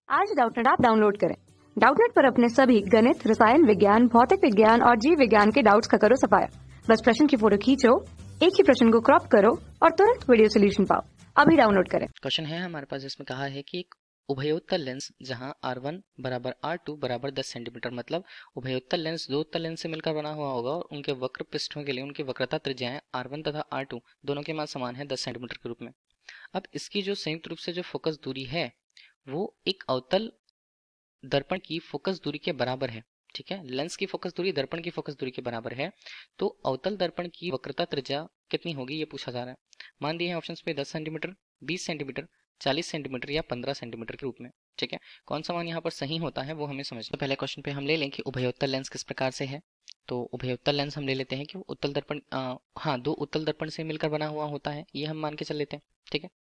आज Doubtnut app download करें। Doubtnut पर अपने सभी गणित, रसायन विज्ञान, भौतिक विज्ञान और जीव विज्ञान के डाउट्स का करो सफाया। बस प्रश्न की फोटो खींचो, एक ही प्रश्न को क्रॉप करो और तुरंत वीडियो सोल्यूशन पाओ। अभी डाउनलोड करें। क्वेश्चन है हमारे पास जिसमें कहा है कि एक उभयोत्तल लेंस जहां R1 बराबर R2 बराबर 10 सेंटीमीटर, मतलब उभयोत्तल लेंस दो उत्तल लेंस से मिलकर बना हुआ होगा और उनके वक्र पृष्ठों के लिए उनकी वक्रता त्रिज्याएं R1 तथा R2 दोनों के मान समान है 10 सेंटीमीटर के रूप में। अब इसकी जो संयुक्त रूप से जो फोकस दूरी है वो एक अवतल दर्पण की फोकस दूरी के बराबर है। ठीक है, लेंस की फोकस दूरी दर्पण की फोकस दूरी के बराबर है, तो अवतल दर्पण की वक्रता त्रिज्या कितनी होगी ये पूछा जा रहा है। मान दिए हैं ऑप्शंस पे 10 सेंटीमीटर, 20 सेंटीमीटर, 40 सेंटीमीटर या 15 सेंटीमीटर के रूप में। ठीक है, कौन सा मान यहाँ पर सही होता है वो हमें समझना। तो पहले क्वेश्चन पे हम ले लें कि उभयोत्तल लेंस किस प्रकार से है। तो उभयोत्तल लेंस हम ले लेते हैं कि उत्तल दर्पण दो उत्तल दर्पण से मिलकर बना हुआ होता है, ये हम मान के चल लेते हैं। ठीक है,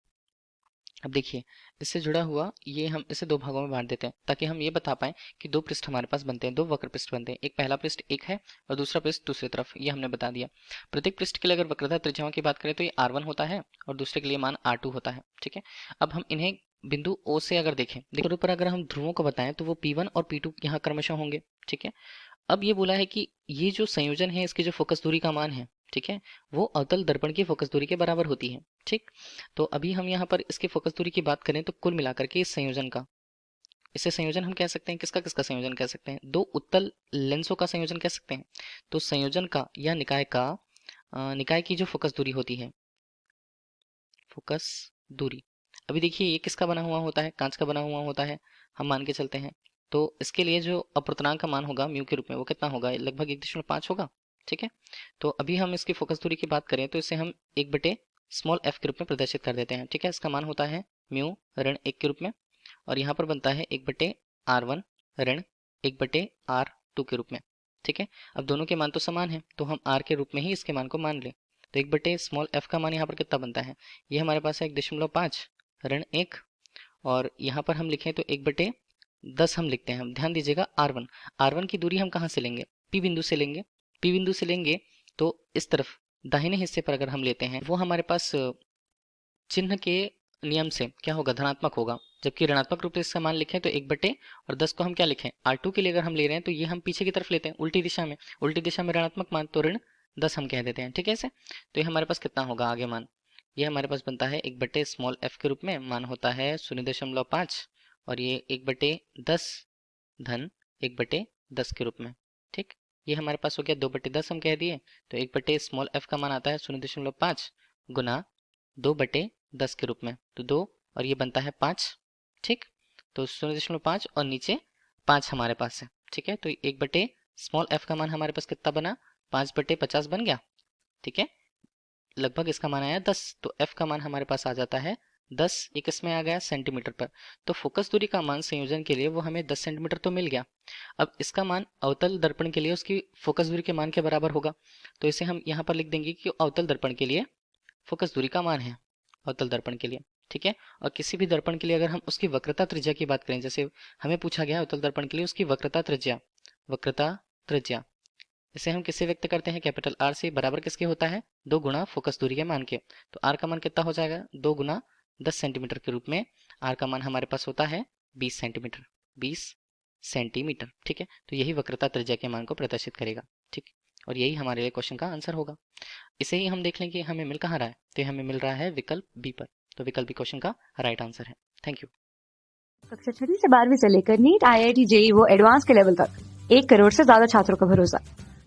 अब देखिए इससे जुड़ा हुआ ये हम इसे दो भागों में बांट देते हैं ताकि हम ये बता पाएं कि दो पृष्ठ हमारे पास बनते हैं, दो वक्र पृष्ठ बनते हैं। एक पहला पृष्ठ एक है और दूसरा पृष्ठ दूसरी तरफ, ये हमने बता दिया। प्रत्येक पृष्ठ के लिए अगर वक्रता त्रिज्याओं की बात करें तो ये R1 होता है और दूसरे के लिए मान R2 होता है। ठीक है, अब हम इन्हें बिंदु O से अगर देखें, देखो पर अगर हम ध्रुवों को बताएं तो वो P1 और P2 यहाँ क्रमशः होंगे। ठीक है, अब ये बोला है कि ये जो संयोजन है इसकी जो फोकस दूरी का मान है, ठीक है, वो अवतल दर्पण की फोकस दूरी के बराबर होती है। ठीक, तो अभी हम यहाँ पर इसकी फोकस दूरी की बात करें तो कुल मिलाकर के इस संयोजन का, इसे संयोजन हम कह सकते हैं, किसका किसका संयोजन कह सकते हैं, दो उत्तल लेंसों का संयोजन कह सकते हैं। तो संयोजन का या निकाय का निकाय की जो फोकस दूरी होती है, फोकस दूरी, अभी देखिए ये किसका बना हुआ होता है, कांच का बना हुआ होता है, हम मान के चलते हैं। तो इसके लिए जो अपूर्णांक का मान होगा म्यू के रूप में वो कितना होगा, लगभग 1.5 होगा। ठीक है, तो अभी हम इसकी फोकस दूरी की बात करें तो इसे हम 1/f के रूप में प्रदर्शित कर देते हैं। ठीक है, इसका मान होता है म्यू ऋण 1 के रूप में और यहाँ पर बनता है 1/r1 ऋण 1/r2 के रूप में। ठीक है, अब दोनों के मान तो समान है तो हम r के रूप में ही इसके मान को मान लें। तो 1/f का मान यहाँ पर कितना बनता है, ये हमारे पास है 1.5 ऋण 1 और यहाँ पर हम लिखें तो 1/10 हम लिखते हैं। हम ध्यान दीजिएगा R1 की दूरी हम कहाँ से लेंगे, P बिंदु से लेंगे। P बिंदु से लेंगे तो इस तरफ दाहिने हिस्से पर अगर हम लेते हैं वो हमारे पास चिन्ह के नियम से क्या होगा, धनात्मक होगा, जबकि ऋणात्मक रूप से इसका मान लिखें तो 1/10 को हम क्या लिखें, R2 के लिए अगर हम ले रहे हैं तो ये हम पीछे की तरफ लेते हैं, उल्टी दिशा में ऋणात्मक मान, तो ऋण 10 हम कह देते हैं। ठीक है, ऐसे तो ये हमारे पास कितना होगा आगे मान, ये हमारे पास बनता है 1/f के रूप में, मान होता है 0.5 और ये 1/10 धन 1/10 के रूप में। ठीक, ये हमारे पास हो गया 2/10 हम कह दिए, तो 1/f का मान आता है 0.5 गुना 2/10 के रूप में, तो 2 और ये बनता है 5। ठीक, तो 0.5 और नीचे 5 हमारे पास है। ठीक है, तो 1/f का मान हमारे पास कितना बना, 5/50 बन गया। ठीक है, लगभग इसका मान आया 10, तो f का मान हमारे पास आ जाता है 10, ये किस में आ गया, सेंटीमीटर पर। तो फोकस दूरी का मान संयोजन के लिए वो हमें 10 सेंटीमीटर तो मिल गया। अब इसका मान अवतल दर्पण के लिए उसकी फोकस दूरी के मान के बराबर होगा, तो इसे हम यहाँ पर लिख देंगे कि अवतल दर्पण के लिए फोकस दूरी का मान है, अवतल दर्पण के लिए। ठीक है, और किसी भी दर्पण के लिए अगर हम उसकी वक्रता त्रिज्या की बात करें, जैसे हमें पूछा गया अवतल दर्पण के लिए उसकी वक्रता त्रिज्या, इसे हम किससे व्यक्त करते हैं, कैपिटल R से, बराबर किसके होता है, 2 गुना फोकस दूरी के मान के। तो R का मान कितना हो जाएगा, 2 गुना 10 सेंटीमीटर के रूप में। R का मान हमारे पास होता है 20 सेंटीमीटर। ठीक है, तो यही वक्रता त्रिज्या के मान को प्रदर्शित करेगा। ठीक, और यही हमारे लिए क्वेश्चन का आंसर होगा। इसे ही हम देख लें कि हमें मिल कहाँ रहा है, तो हमें मिल रहा है विकल्प बी पर, तो विकल्प बी क्वेश्चन का राइट आंसर है। Thank you. कक्षा 6 से 12वीं से लेकर नीट, IIT, JEE वो एडवांस के लेवल तक 1 करोड़ से ज्यादा छात्रों का भरोसा।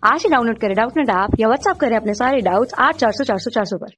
आज ही डाउनलोड करें डाउटनेट ऐप या व्हाट्सएप करें अपने सारे डाउट्स 8400 400 400 पर।